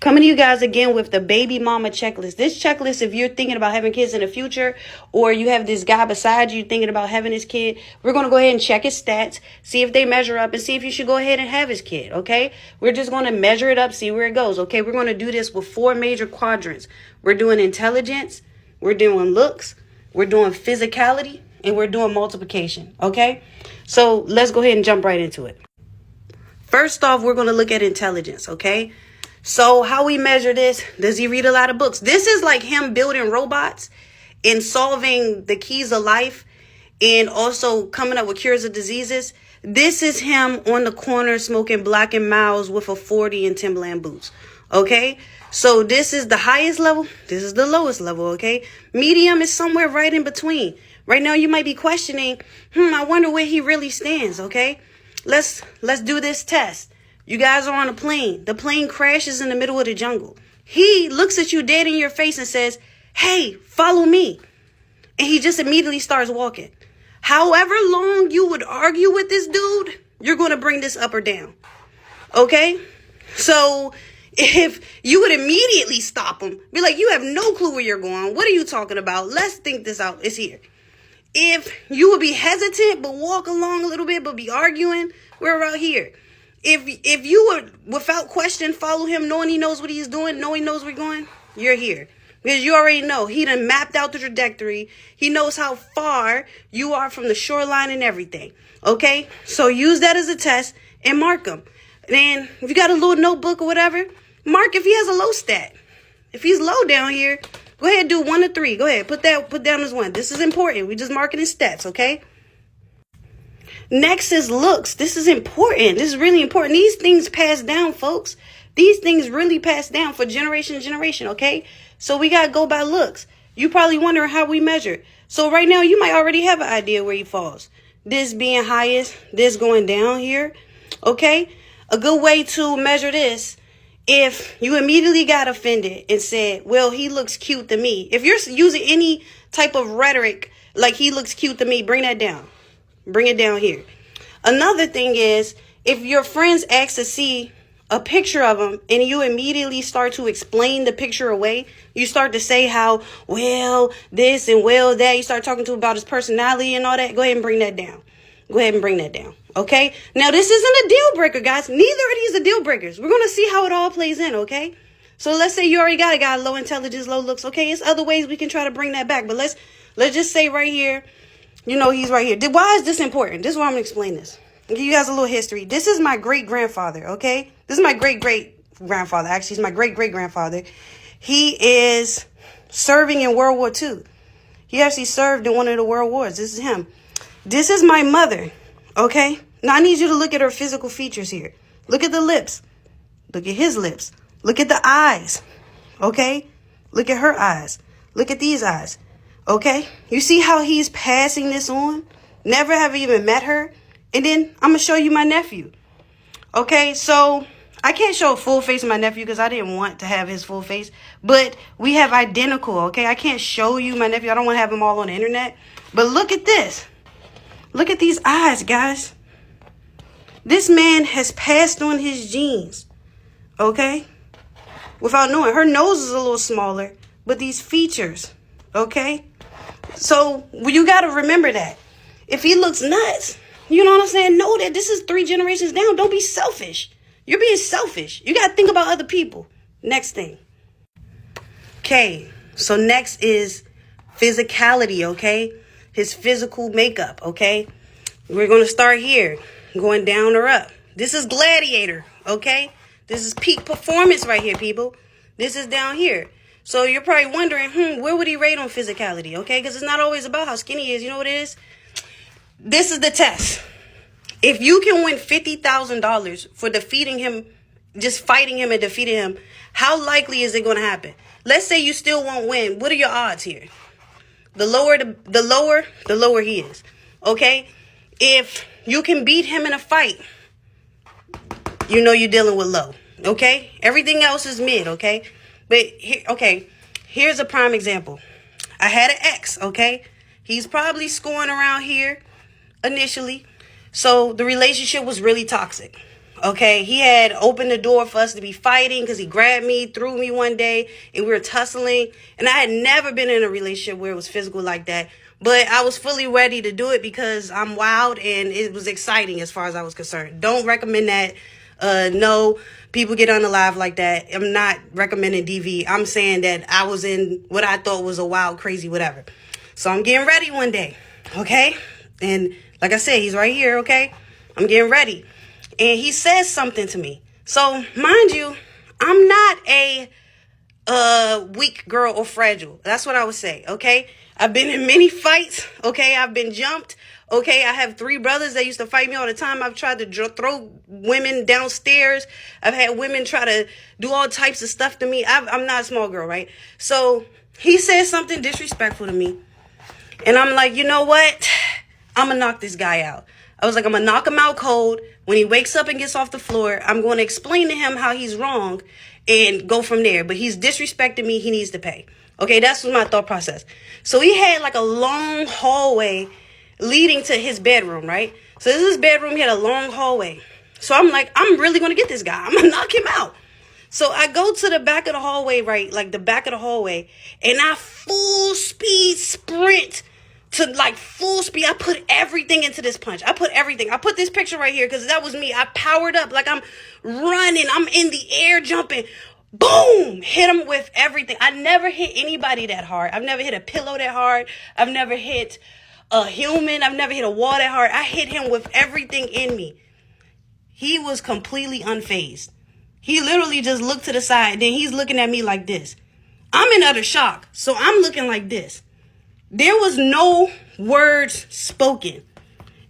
Coming to you guys again with the Babymomma Checklist. This checklist, if you're thinking about having kids in the future, or you have this guy beside you thinking about having his kid, we're going to go ahead and check his stats, see if they measure up, and see if you should go ahead and have his kid, okay? We're just going to measure it up, see where it goes, okay? We're going to do this with 4 major quadrants. We're doing intelligence, we're doing looks, we're doing physicality, and we're doing multiplication, okay? So let's go ahead and jump right into it. First off, we're going to look at intelligence, okay? So how we measure this, does he read a lot of books? This is like him building robots and solving the keys of life and also coming up with cures of diseases. This is him on the corner smoking Black and Miles with a 40 and Timberland boots. Okay, so this is the highest level. This is the lowest level. Okay, medium is somewhere right in between. Right now you might be questioning, I wonder where he really stands. Okay, let's do this test. You guys are on a plane. The plane crashes in the middle of the jungle. He looks at you dead in your face and says, hey, follow me. And he just immediately starts walking. However long you would argue with this dude, you're going to bring this up or down. Okay? So if you would immediately stop him, be like, you have no clue where you're going. What are you talking about? Let's think this out. It's here. If you would be hesitant, but walk along a little bit, but be arguing, we're out here. If you would, without question, follow him, knowing he knows what he's doing, knowing he knows where you're going, you're here. Because you already know. He done mapped out the trajectory. He knows how far you are from the shoreline and everything. Okay? So use that as a test and mark him. Then, if you got a little notebook or whatever, mark if he has a low stat. If he's low down here, go ahead and do 1 to 3. Go ahead. Put down as 1. This is important. We just marking his stats, okay? Next is looks. This is important. This is really important. These things pass down, folks. These things really pass down for generation to generation, okay? So we got to go by looks. You probably wondering how we measure. So right now, you might already have an idea where he falls. This being highest, this going down here, okay? A good way to measure this, if you immediately got offended and said, well, he looks cute to me. If you're using any type of rhetoric, like he looks cute to me, bring that down. Bring it down here. Another thing is, if your friends ask to see a picture of him and you immediately start to explain the picture away, you start to say how, well, this and well, that. You start talking to him about his personality and all that. Go ahead and bring that down. Go ahead and bring that down. Okay? Now, this isn't a deal breaker, guys. Neither of these are deal breakers. We're going to see how it all plays in, okay? So let's say you already got a guy, low intelligence, low looks. Okay, it's other ways we can try to bring that back. But let's just say right here, you know, he's right here. Why is this important? This is why I'm going to explain this. I'll give you guys a little history. This is my great-grandfather, okay? This is my great-great-grandfather. Actually, he's my great-great-grandfather. He is serving in World War II. He actually served in one of the world wars. This is him. This is my mother, okay? Now, I need you to look at her physical features here. Look at the lips. Look at his lips. Look at the eyes, okay? Look at her eyes. Look at these eyes. Okay, you see how he's passing this on? Never have even met her. And then I'm going to show you my nephew. Okay, so I can't show a full face of my nephew because I didn't want to have his full face. But we have identical, okay? I can't show you my nephew. I don't want to have him all on the internet. But look at this. Look at these eyes, guys. This man has passed on his genes, okay? Without knowing. Her nose is a little smaller, but these features, okay? So you got to remember that. If he looks nuts, you know what I'm saying? Know that this is 3 generations down. Don't be selfish. You're being selfish. You got to think about other people. Next thing. Okay. So next is physicality, okay? His physical makeup, okay? We're going to start here. Going down or up. This is gladiator, okay? This is peak performance right here, people. This is down here. So you're probably wondering, where would he rate on physicality, okay? Because it's not always about how skinny he is. You know what it is? This is the test. If you can win $50,000 for defeating him, just fighting him and defeating him, how likely is it going to happen? Let's say you still won't win. What are your odds here? The lower he is, okay? If you can beat him in a fight, you know you're dealing with low, okay? Everything else is mid, okay? But, here's a prime example. I had an ex, okay? He's probably scoring around here initially. So the relationship was really toxic, Okay, he had opened the door for us to be fighting because he grabbed me, threw me one day, and we were tussling. And I had never been in a relationship where it was physical like that. But I was fully ready to do it because I'm wild and it was exciting as far as I was concerned. Don't recommend that. No, people get unalive like that. I'm not recommending DV. I'm saying that I was in what I thought was a wild, crazy, whatever. So I'm getting ready one day, okay? And like I said, he's right here, okay? I'm getting ready. And he says something to me. So, mind you, I'm not a weak girl or fragile. That's what I would say, okay? I've been in many fights, okay? I've been jumped, okay? I have 3 brothers that used to fight me all the time. I've tried to throw women downstairs. I've had women try to do all types of stuff to me. I'm not a small girl, right? So, he said something disrespectful to me. And I'm like, you know what? I'm going to knock this guy out. I was like, I'm going to knock him out cold. When he wakes up and gets off the floor, I'm going to explain to him how he's wrong and go from there. But he's disrespecting me. He needs to pay. Okay, that's my thought process. So he had like a long hallway leading to his bedroom, right? So this is his bedroom. He had a long hallway. So I'm like, I'm really going to get this guy. I'm going to knock him out. So I go to the back of the hallway, right? Like the back of the hallway. And I full speed sprint to like full speed. I put everything into this punch. I put everything. I put this picture right here because that was me. I powered up like I'm running. I'm in the air jumping. Boom! Hit him with everything. I never hit anybody that hard. I've never hit a pillow that hard. I've never hit a human. I've never hit a wall that hard. I hit him with everything in me. He was completely unfazed. He literally just looked to the side. Then he's looking at me like this. I'm in utter shock. So I'm looking like this. There was no words spoken.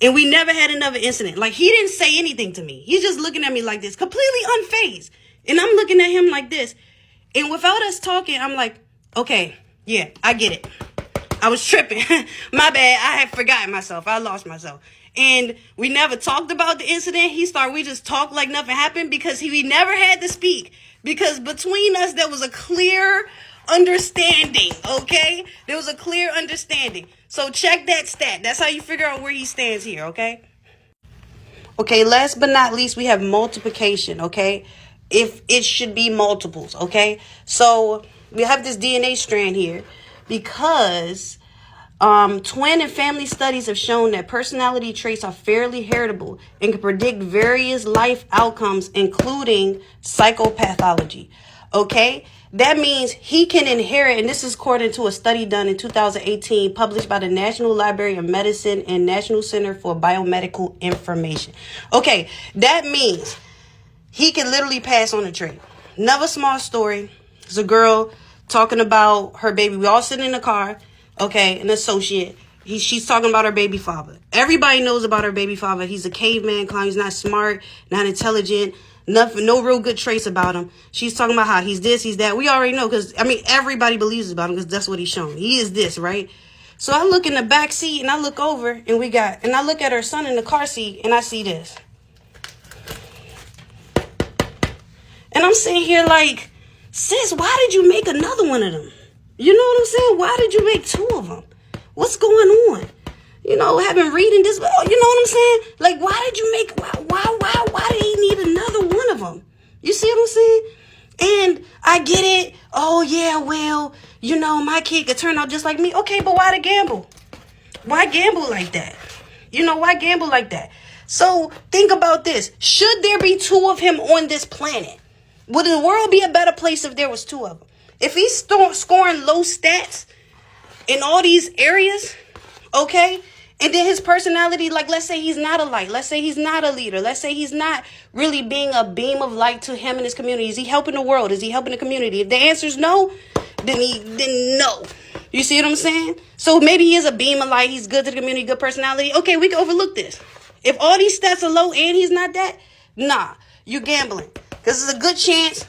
And we never had another incident. Like, he didn't say anything to me. He's just looking at me like this, completely unfazed. And I'm looking at him like this. And without us talking, I'm like, okay, yeah, I get it. I was tripping. My bad. I had forgotten myself. I lost myself. And we never talked about the incident. We just talked like nothing happened because we never had to speak. Because between us, there was a clear understanding, okay? There was a clear understanding. So check that stat. That's how you figure out where he stands here, okay? Okay, last but not least, we have multiplication, okay? If it should be multiples, okay? So we have this DNA strand here because twin and family studies have shown that personality traits are fairly heritable and can predict various life outcomes, including psychopathology, okay? That means he can inherit, and this is according to a study done in 2018, published by the National Library of Medicine and National Center for Biomedical Information. Okay, that means he can literally pass on a trait. Another small story. There's a girl talking about her baby. We all sitting in the car, okay, an associate. She's talking about her baby father. Everybody knows about her baby father. He's a caveman clown. He's not smart, not intelligent. Nothing, no real good traits about him. She's talking about how he's this, he's that. We already know because, I mean, everybody believes about him because that's what he's shown. He is this, right? So I look in the back seat and I look over and I look at her son in the car seat and I see this. And I'm sitting here like, sis, why did you make another one of them? You know what I'm saying? Why did you make 2 of them? What's going on? You know, I've been reading this, you know what I'm saying? Like, why did you make, why did he need another one of them? You see what I'm saying? And I get it. Oh, yeah, well, you know, my kid could turn out just like me. Okay, but why the gamble? Why gamble like that? You know, why gamble like that? So think about this. Should there be 2 of him on this planet? Would the world be a better place if there was 2 of them? If he's scoring low stats in all these areas, okay, and then his personality, like, let's say he's not a light. Let's say he's not a leader. Let's say he's not really being a beam of light to him and his community. Is he helping the world? Is he helping the community? If the answer is no, then no. You see what I'm saying? So maybe he is a beam of light. He's good to the community, good personality. Okay, we can overlook this. If all these stats are low and he's not that, nah, you're gambling. Because it's a good chance.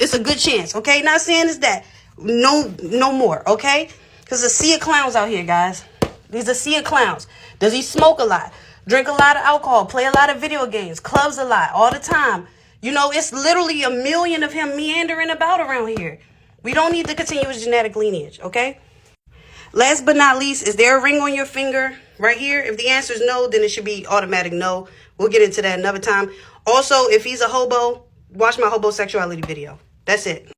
It's a good chance, okay? Not saying it's that. No more, okay? Because there's a sea of clowns out here, guys. These are sea of clowns. Does he smoke a lot? Drink a lot of alcohol? Play a lot of video games? Clubs a lot? All the time? You know, it's literally a million of him meandering about around here. We don't need to continue his genetic lineage, okay? Last but not least, is there a ring on your finger right here? If the answer is no, then it should be automatic no. We'll get into that another time. Also, if he's a hobo, watch my hobosexuality video. That's it.